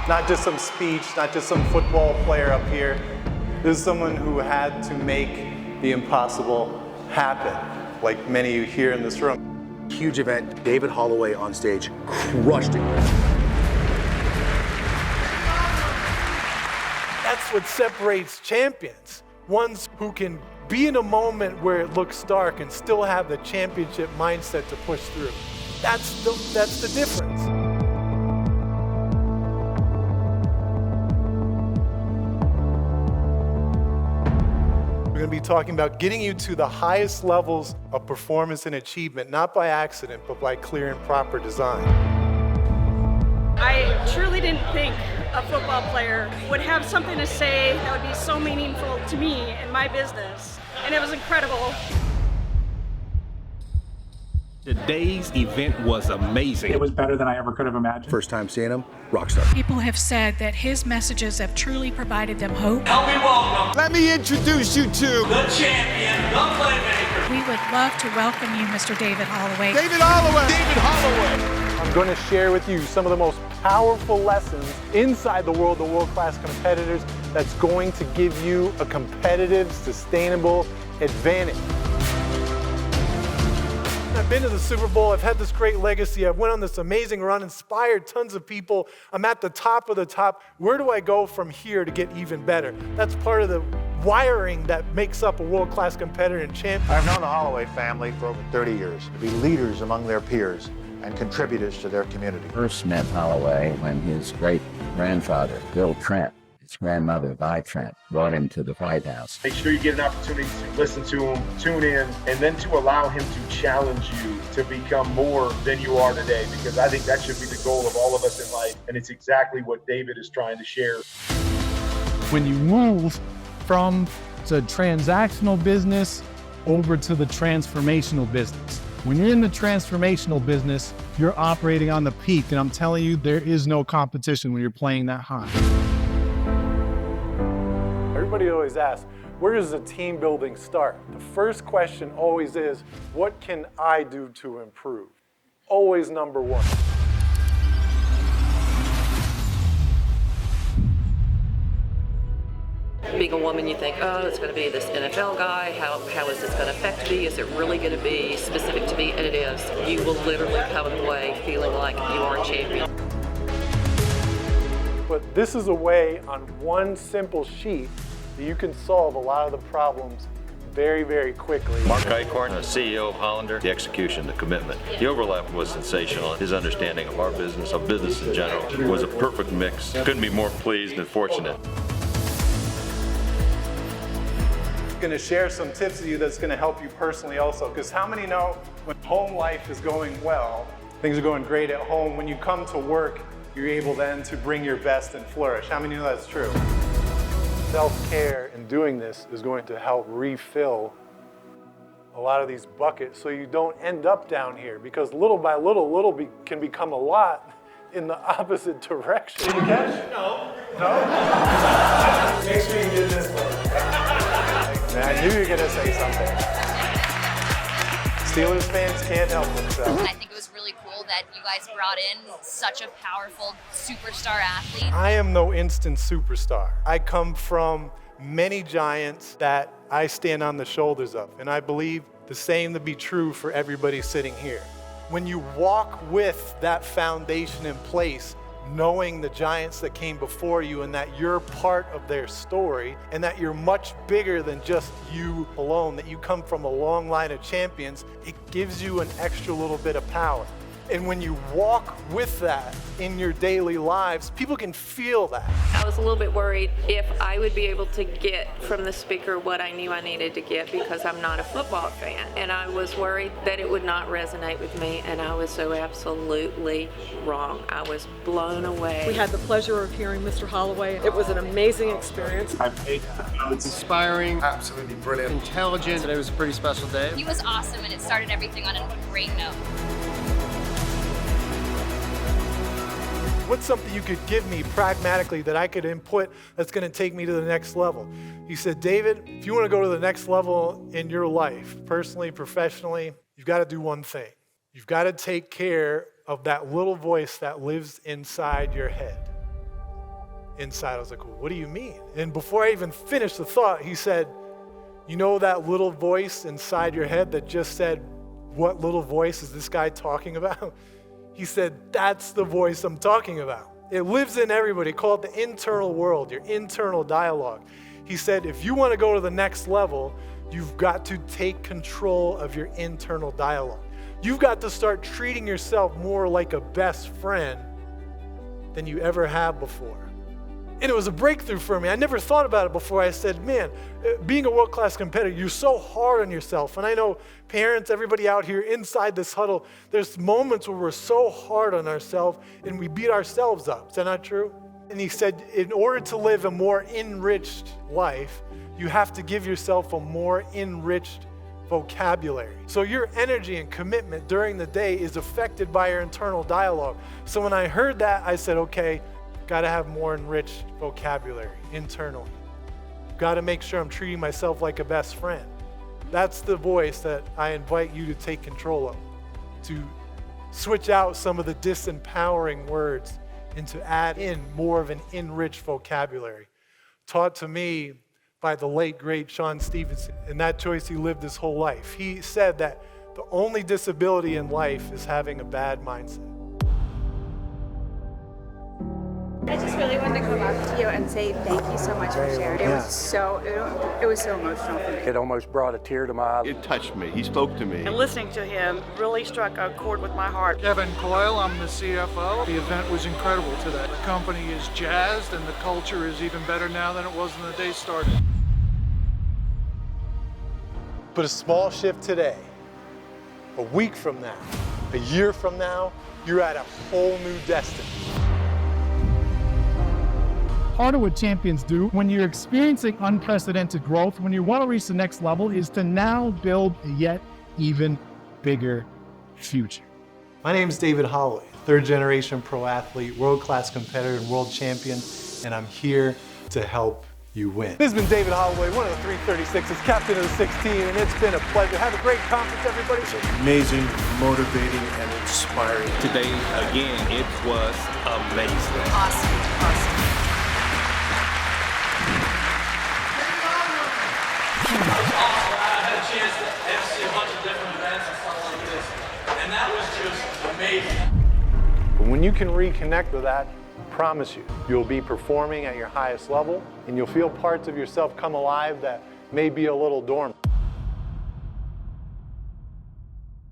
Not just some speech, not just some football player up here. This is someone who had to make the impossible happen, like many of you here in this room. Huge event. David Holloway on stage crushed it. That's what separates champions. Ones who can be in a moment where it looks dark and still have the championship mindset to push through. That's the difference. We're going to be talking about getting you to the highest levels of performance and achievement, not by accident, but by clear and proper design. I truly didn't think a football player would have something to say that would be so meaningful to me and my business, and it was incredible. Today's event was amazing. It was better than I ever could have imagined. First time seeing him, rock star. People have said that his messages have truly provided them hope. Help me welcome. Let me introduce you to the champion, the playmaker. We would love to welcome you, Mr. David Holloway. David Holloway. David Holloway. I'm going to share with you some of the most powerful lessons inside the world of world-class competitors that's going to give you a competitive, sustainable advantage. I've been to the Super Bowl, I've had this great legacy, I've went on this amazing run, inspired tons of people, I'm at the top of the top. Where do I go from here to get even better? That's part of the wiring that makes up a world-class competitor and champion. I've known the Holloway family for over 30 years to be leaders among their peers and contributors to their community. First met Holloway when his great-grandfather, Bill Trent, his grandmother, Vi Trent, brought him to the White House. Make sure you get an opportunity to listen to him, tune in, and then to allow him to challenge you to become more than you are today, because I think that should be the goal of all of us in life, and it's exactly what David is trying to share. When you move from the transactional business over to the transformational business, when you're in the transformational business, you're operating on the peak, and I'm telling you, there is no competition when you're playing that high. Everybody always asks, where does the team building start? The first question always is, what can I do to improve? Always number one. Being a woman, you think, oh, it's going to be this NFL guy. How is this going to affect me? Is it really going to be specific to me? And it is. You will literally come away feeling like you are a champion. But this is a way on one simple sheet that you can solve a lot of the problems very, very quickly. Mark Eichhorn, the CEO of Hollander, the execution, the commitment. The overlap was sensational. His understanding of our business, of business in general, was a perfect mix. Couldn't be more pleased and fortunate. I'm going to share some tips with you that's going to help you personally also, because how many know when home life is going well, things are going great at home, when you come to work, you're able then to bring your best and flourish. How many know that's true? Self-care and doing this is going to help refill a lot of these buckets so you don't end up down here, because little by little, can become a lot in the opposite direction. Did you catch? No. No? Make sure you did this one. I knew you were going to say something. Steelers fans can't help themselves. I think it was really cool that you guys brought in such a powerful superstar athlete. I am no instant superstar. I come from many giants that I stand on the shoulders of, and I believe the same to be true for everybody sitting here. When you walk with that foundation in place, knowing the giants that came before you and that you're part of their story and that you're much bigger than just you alone, that you come from a long line of champions, it gives you an extra little bit of power. And when you walk with that in your daily lives, people can feel that. I was a little bit worried if I would be able to get from the speaker what I knew I needed to get, because I'm not a football fan. And I was worried that it would not resonate with me, and I was so absolutely wrong. I was blown away. We had the pleasure of hearing Mr. Holloway. It was an amazing experience. It's inspiring, absolutely brilliant, intelligent. Today was a pretty special day. He was awesome, and it started everything on a great note. What's something you could give me pragmatically that I could input that's going to take me to the next level? He said, David, if you want to go to the next level in your life, personally, professionally, you've got to do one thing. You've got to take care of that little voice that lives inside your head. inside. I was like, well, what do you mean? And before I even finished the thought, he said, you know that little voice inside your head that just said, what little voice is this guy talking about? He said, that's the voice I'm talking about. It lives in everybody. Call it the internal world, your internal dialogue. He said, if you want to go to the next level, you've got to take control of your internal dialogue. You've got to start treating yourself more like a best friend than you ever have before. And it was a breakthrough for me. I never thought about it before. I said, man, being a world-class competitor, you're so hard on yourself. And I know parents, everybody out here inside this huddle, there's moments where we're so hard on ourselves and we beat ourselves up. Is that not true? And he said, in order to live a more enriched life, you have to give yourself a more enriched vocabulary. So your energy and commitment during the day is affected by your internal dialogue. So when I heard that, I said, okay, got to have more enriched vocabulary internally. Got to make sure I'm treating myself like a best friend. That's the voice that I invite you to take control of, to switch out some of the disempowering words and to add in more of an enriched vocabulary. Taught to me by the late, great Sean Stevenson. In that choice, he lived his whole life. He said that the only disability in life is having a bad mindset. I just really wanted to come up to you and say thank you so much for sharing. It was so emotional for me. It almost brought a tear to my eye. It touched me. He spoke to me. And listening to him really struck a chord with my heart. Kevin Coyle, I'm the CFO. The event was incredible today. The company is jazzed and the culture is even better now than it was when the day started. But a small shift today, a week from now, a year from now, you're at a whole new destiny. Part of what champions do when you're experiencing unprecedented growth, when you want to reach the next level, is to now build a yet even bigger future. My name is David Holloway, third generation pro athlete, world-class competitor and world champion, and I'm here to help you win. This has been David Holloway, one of the 336s, captain of the 16, and it's been a pleasure. Have a great conference, everybody. Amazing, motivating, and inspiring. Today, again, it was amazing. Awesome. I had a chance to see a bunch of different events and stuff like this, and that was just amazing. But when you can reconnect with that, I promise you, you'll be performing at your highest level, and you'll feel parts of yourself come alive that may be a little dormant.